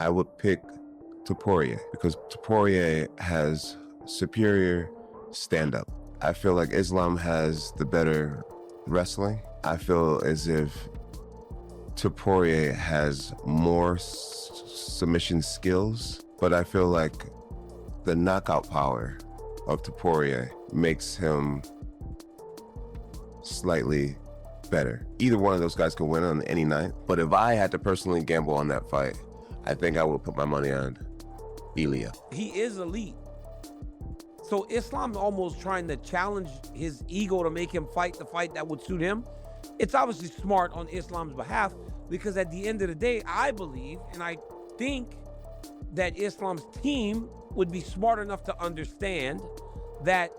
I would pick Topuria because Topuria has superior stand-up. I feel like Islam has the better wrestling. I feel as if Topuria has more submission skills, but I feel like the knockout power of Topuria makes him slightly better. Either one of those guys can win on any night, but if I had to personally gamble on that fight, I think I would put my money on Ilia. He is elite. So Islam's almost trying to challenge his ego to make him fight the fight that would suit him. It's obviously smart on Islam's behalf because at the end of the day, I believe and I think that Islam's team would be smart enough to understand that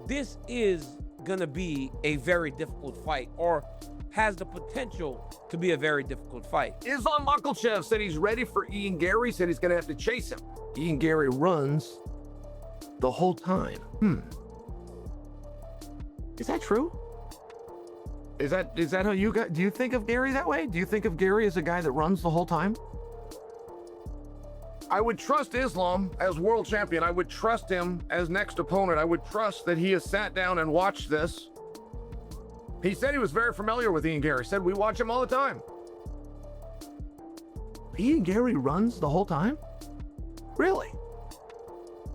this is going to be a very difficult fight or has the potential to be a very difficult fight. Islam Makhachev said he's ready for Ian Garry, said he's going to have to chase him. Ian Garry runs the whole time. Is that true? Is that how you got? Do you think of Garry that way? Do you think of Garry as a guy that runs the whole time? I would trust Islam as world champion. I would trust him as next opponent. I would trust that he has sat down and watched this. He said he was very familiar with Ian Garry. Said we watch him all the time. Ian Garry runs the whole time? Really?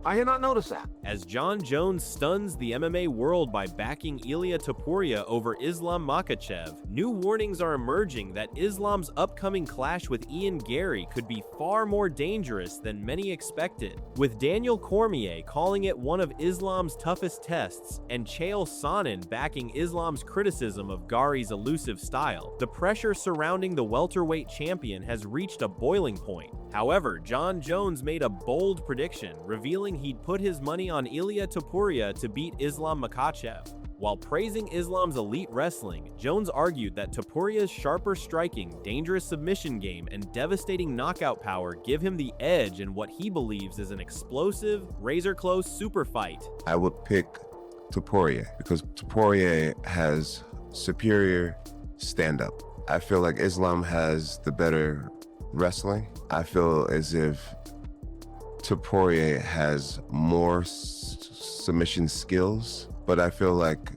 I had not noticed that. As Jon Jones stuns the MMA world by backing Ilia Topuria over Islam Makhachev, new warnings are emerging that Islam's upcoming clash with Ian Garry could be far more dangerous than many expected. With Daniel Cormier calling it one of Islam's toughest tests and Chael Sonnen backing Islam's criticism of Garry's elusive style, the pressure surrounding the welterweight champion has reached a boiling point. However, Jon Jones made a bold prediction, revealing he'd put his money on Ilia Topuria to beat Islam Makhachev. While praising Islam's elite wrestling, Jones argued that Topuria's sharper striking, dangerous submission game, and devastating knockout power give him the edge in what he believes is an explosive, razor-close super fight. I would pick Topuria because Topuria has superior stand-up. I feel like Islam has the better wrestling. I feel as if Topuria has more submission skills, but I feel like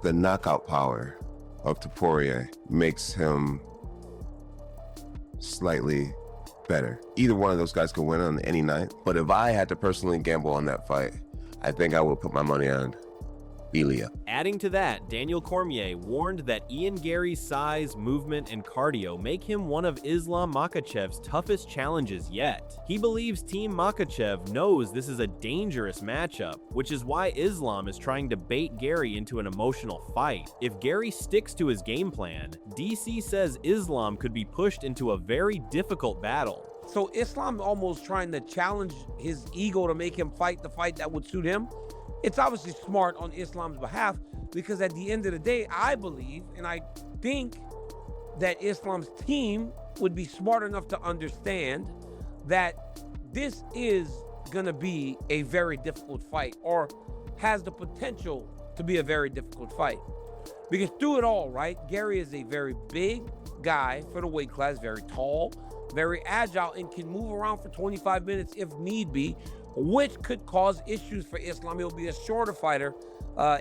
the knockout power of Topuria makes him slightly better. Either one of those guys can win on any night, but if I had to personally gamble on that fight, I think I would put my money on Ilia. Adding to that, Daniel Cormier warned that Ian Garry's size, movement, and cardio make him one of Islam Makhachev's toughest challenges yet. He believes Team Makhachev knows this is a dangerous matchup, which is why Islam is trying to bait Garry into an emotional fight. If Garry sticks to his game plan, DC says Islam could be pushed into a very difficult battle. So Islam's almost trying to challenge his ego to make him fight the fight that would suit him. It's obviously smart on Islam's behalf because at the end of the day, I believe and I think that Islam's team would be smart enough to understand that this is going to be a very difficult fight or has the potential to be a very difficult fight. Because through it all, right, Garry is a very big guy for the weight class, very tall, very agile, and can move around for 25 minutes if need be, which could cause issues for Islam. He'll be a shorter fighter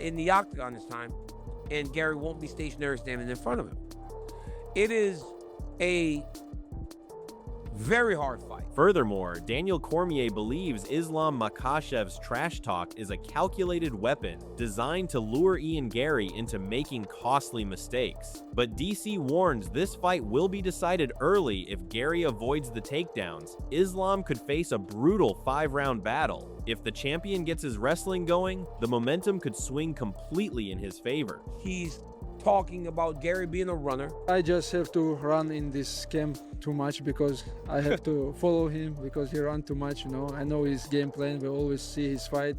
in the Octagon this time, and Garry won't be stationary standing in front of him. It is a very hard fight. Furthermore, Daniel Cormier believes Islam Makhachev's trash talk is a calculated weapon designed to lure Ian Garry into making costly mistakes. But DC warns this fight will be decided early if Garry avoids the takedowns. Islam could face a brutal 5-round battle. If the champion gets his wrestling going, the momentum could swing completely in his favor. He's talking about Garry being a runner. I just have to run in this camp too much because I have to follow him because he runs too much, you know. I know his game plan, we always see his fight.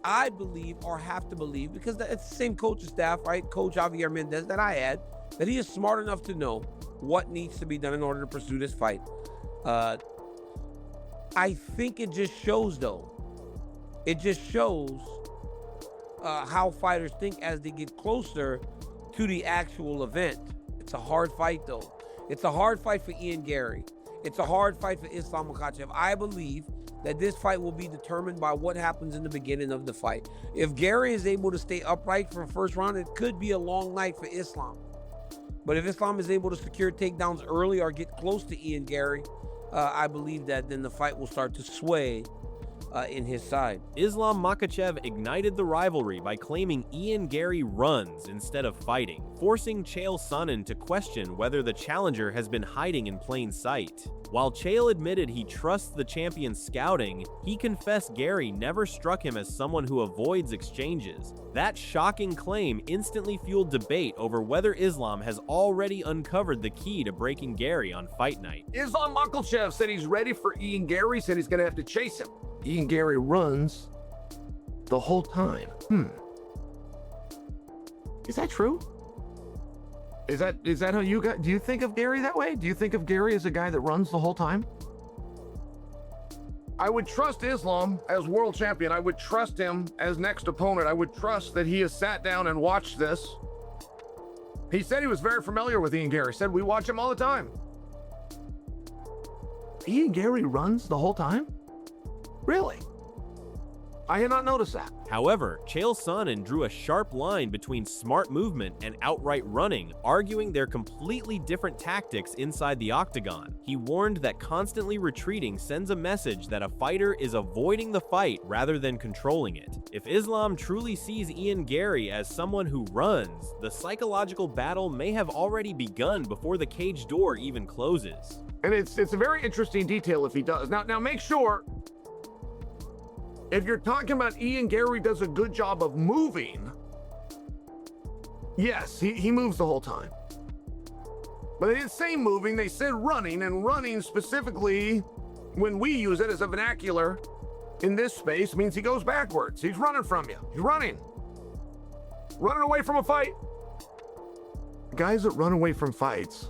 I believe, or have to believe, because it's the same coaching staff, right? Coach Javier Mendez that I had, that he is smart enough to know what needs to be done in order to pursue this fight. I think it just shows, though. It just shows how fighters think as they get closer to the actual event. It's a hard fight, though. It's a hard fight for Ian Garry. It's a hard fight for Islam Makhachev. I believe that this fight will be determined by what happens in the beginning of the fight. If Garry is able to stay upright for the first round, it could be a long night for Islam. But if Islam is able to secure takedowns early or get close to Ian Garry, I believe that then the fight will start to sway in his side. Islam Makhachev ignited the rivalry by claiming Ian Garry runs instead of fighting, forcing Chael Sonnen to question whether the challenger has been hiding in plain sight. While Chael admitted he trusts the champion's scouting, he confessed Garry never struck him as someone who avoids exchanges. That shocking claim instantly fueled debate over whether Islam has already uncovered the key to breaking Garry on fight night. Islam Makhachev said he's ready for Ian Garry, said he's going to have to chase him. Ian Garry runs the whole time. Is that true? Is that how you got? Do you think of Garry that way? Do you think of Garry as a guy that runs the whole time? I would trust Islam as world champion. I would trust him as next opponent. I would trust that he has sat down and watched this. He said he was very familiar with Ian Garry. Said we watch him all the time. Ian Garry runs the whole time? Really? I had not noticed that. However, Chael Sonnen drew a sharp line between smart movement and outright running, arguing they're completely different tactics inside the octagon. He warned that constantly retreating sends a message that a fighter is avoiding the fight rather than controlling it. If Islam truly sees Ian Garry as someone who runs, the psychological battle may have already begun before the cage door even closes. And it's a very interesting detail if he does. Now make sure, if you're talking about Ian Garry does a good job of moving, yes, he moves the whole time. But they didn't say moving, they said running, and running specifically, when we use it as a vernacular in this space, means he goes backwards. He's running from you. He's running. Running away from a fight. Guys that run away from fights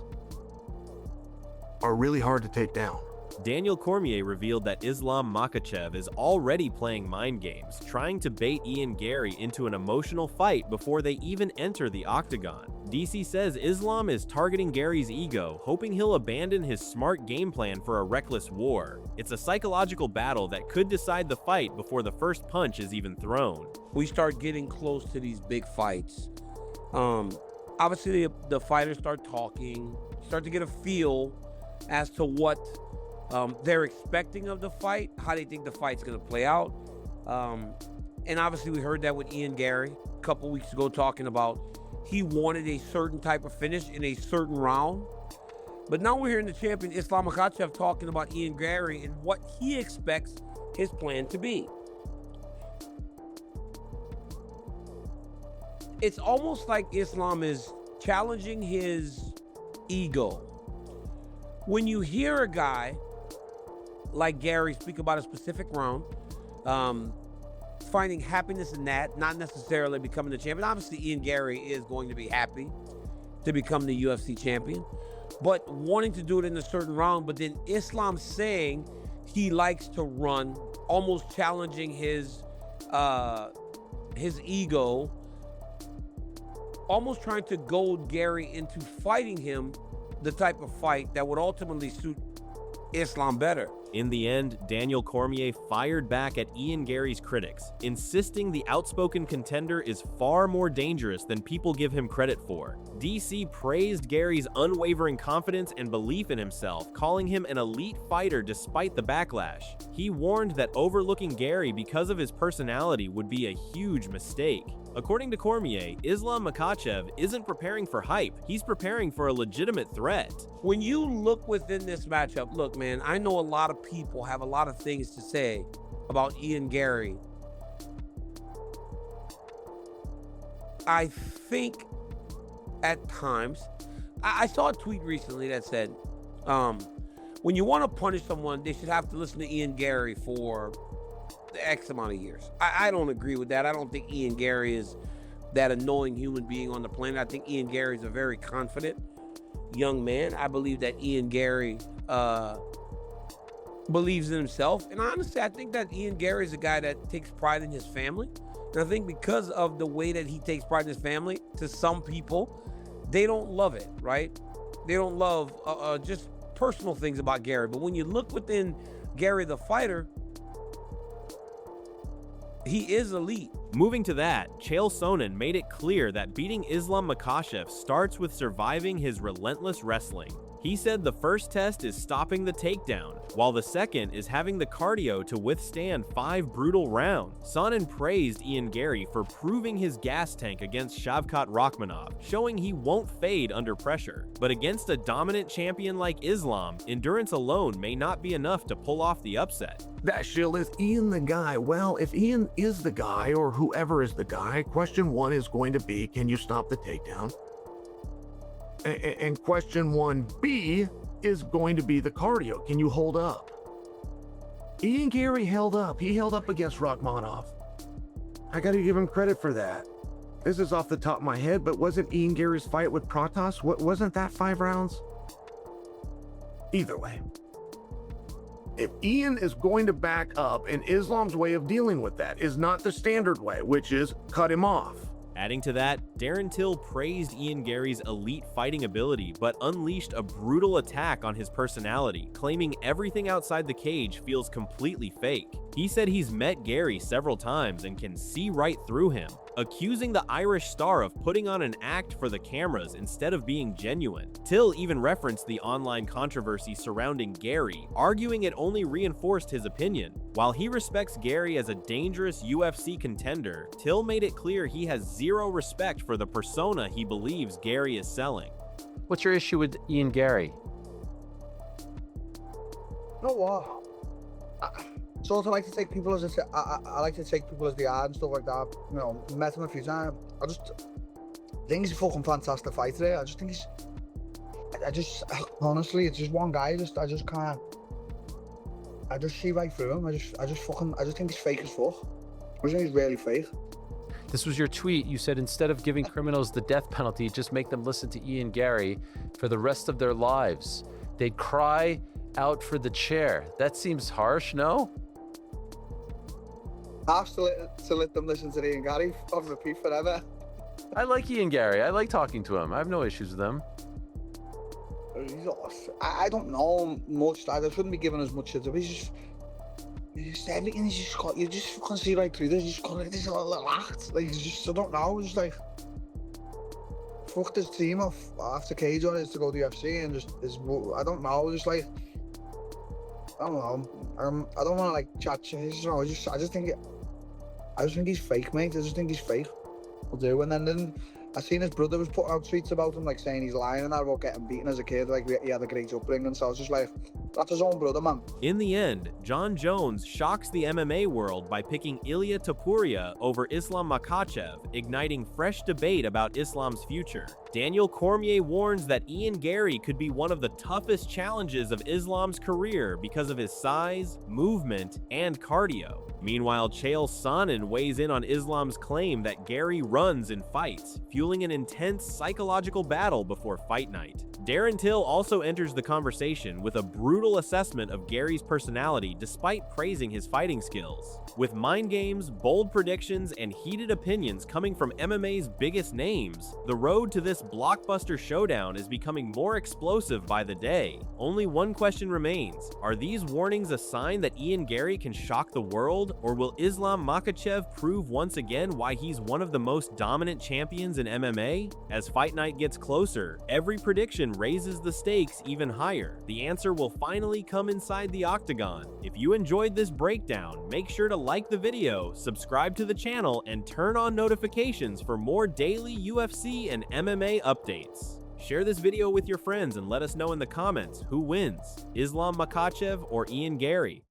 are really hard to take down. Daniel Cormier revealed that Islam Makhachev is already playing mind games, trying to bait Ian Garry into an emotional fight before they even enter the octagon. DC says Islam is targeting Garry's ego, hoping he'll abandon his smart game plan for a reckless war. It's a psychological battle that could decide the fight before the first punch is even thrown. We start getting close to these big fights. Obviously, the fighters start talking, start to get a feel as to what they're expecting of the fight, how they think the fight's going to play out. And obviously we heard that with Ian Garry a couple weeks ago, talking about he wanted a certain type of finish in a certain round. But now we're hearing the champion Islam Makhachev talking about Ian Garry and what he expects his plan to be. It's almost like Islam is challenging his ego. When you hear a guy like Garry speak about a specific round, finding happiness in that, not necessarily becoming the champion. Obviously, Ian Garry is going to be happy to become the UFC champion, but wanting to do it in a certain round. But then Islam saying he likes to run, almost challenging his ego, almost trying to goad Garry into fighting him the type of fight that would ultimately suit Islam better. In the end, Daniel Cormier fired back at Ian Garry's critics, insisting the outspoken contender is far more dangerous than people give him credit for. DC praised Garry's unwavering confidence and belief in himself, calling him an elite fighter despite the backlash. He warned that overlooking Garry because of his personality would be a huge mistake. According to Cormier, Islam Makhachev isn't preparing for hype, he's preparing for a legitimate threat. When you look within this matchup, look, man, I know a lot of people have a lot of things to say about Ian Garry. I think at times, I saw a tweet recently that said, when you want to punish someone, they should have to listen to Ian Garry for X amount of years. I don't agree with that. I don't think Ian Garry is that annoying human being on the planet. I think Ian Garry is a very confident young man. I believe that Ian Garry believes in himself. And honestly, I think that Ian Garry is a guy that takes pride in his family. And I think because of the way that he takes pride in his family, to some people, they don't love it, right? They don't love just personal things about Gary, but when you look within Gary the fighter, he is elite. Moving to that, Chael Sonnen made it clear that beating Islam Makhachev starts with surviving his relentless wrestling. He said the first test is stopping the takedown, while the second is having the cardio to withstand 5 brutal rounds. Sonnen praised Ian Garry for proving his gas tank against Shavkat Rakhmonov, showing he won't fade under pressure. But against a dominant champion like Islam, endurance alone may not be enough to pull off the upset. That shield, is Ian the guy? Well, if Ian is the guy, or whoever is the guy, question 1 is going to be, can you stop the takedown? And question 1B is going to be the cardio. Can you hold up? Ian Garry held up. He held up against Rakhmonov. I got to give him credit for that. This is off the top of my head, but wasn't Ian Garry's fight with Protas? Wasn't that 5 rounds? Either way. If Ian is going to back up, and Islam's way of dealing with that is not the standard way, which is cut him off. Adding to that, Darren Till praised Ian Garry's elite fighting ability, but unleashed a brutal attack on his personality, claiming everything outside the cage feels completely fake. He said he's met Garry several times and can see right through him, accusing the Irish star of putting on an act for the cameras instead of being genuine. Till even referenced the online controversy surrounding Garry, arguing it only reinforced his opinion. While he respects Garry as a dangerous UFC contender, Till made it clear he has zero respect for the persona he believes Garry is selling. What's your issue with Ian Garry? You know what? Sort of like to take people as I like to take people as they are and stuff like that. You know, met him a few times. I think he's a fucking fantastic fighter. I just honestly, it's just one guy. I just can't. I just see right through him. I just think he's fake as fuck. I think he's really fake. This was your tweet. You said instead of giving criminals the death penalty, just make them listen to Ian Garry for the rest of their lives. They'd cry out for the chair. That seems harsh, no? I have to let them listen to Ian Garry on repeat forever. I like Ian Garry. I like talking to him. I have no issues with him. I don't know much. I shouldn't be giving as much shit. He's just everything. You just fucking see right through this. You just got this little act. Like, I don't know. It's just like, fuck this team off after cage on is to go to the UFC and I don't know. Just like, I don't know. I don't want to like chat shit. I just think he's fake, mate. I just think he's fake. I'll do. And then I seen his brother was putting out tweets about him, like saying he's lying and that about getting beaten as a kid. Like he had a great upbringing. So I was just like, that's his own brother, man. In the end, Jon Jones shocks the MMA world by picking Ilia Topuria over Islam Makhachev, igniting fresh debate about Islam's future. Daniel Cormier warns that Ian Garry could be one of the toughest challenges of Islam's career because of his size, movement, and cardio. Meanwhile, Chael Sonnen weighs in on Islam's claim that Garry runs and fights, fueling an intense psychological battle before fight night. Darren Till also enters the conversation with a brutal assessment of Garry's personality despite praising his fighting skills. With mind games, bold predictions, and heated opinions coming from MMA's biggest names, the road to this blockbuster showdown is becoming more explosive by the day. Only one question remains: are these warnings a sign that Ian Garry can shock the world, or will Islam Makhachev prove once again why he's one of the most dominant champions in MMA? As fight night gets closer, every prediction raises the stakes even higher. The answer will finally come inside the Octagon. If you enjoyed this breakdown, make sure to like the video, subscribe to the channel, and turn on notifications for more daily UFC and MMA updates. Share this video with your friends and let us know in the comments who wins, Islam Makhachev or Ian Garry.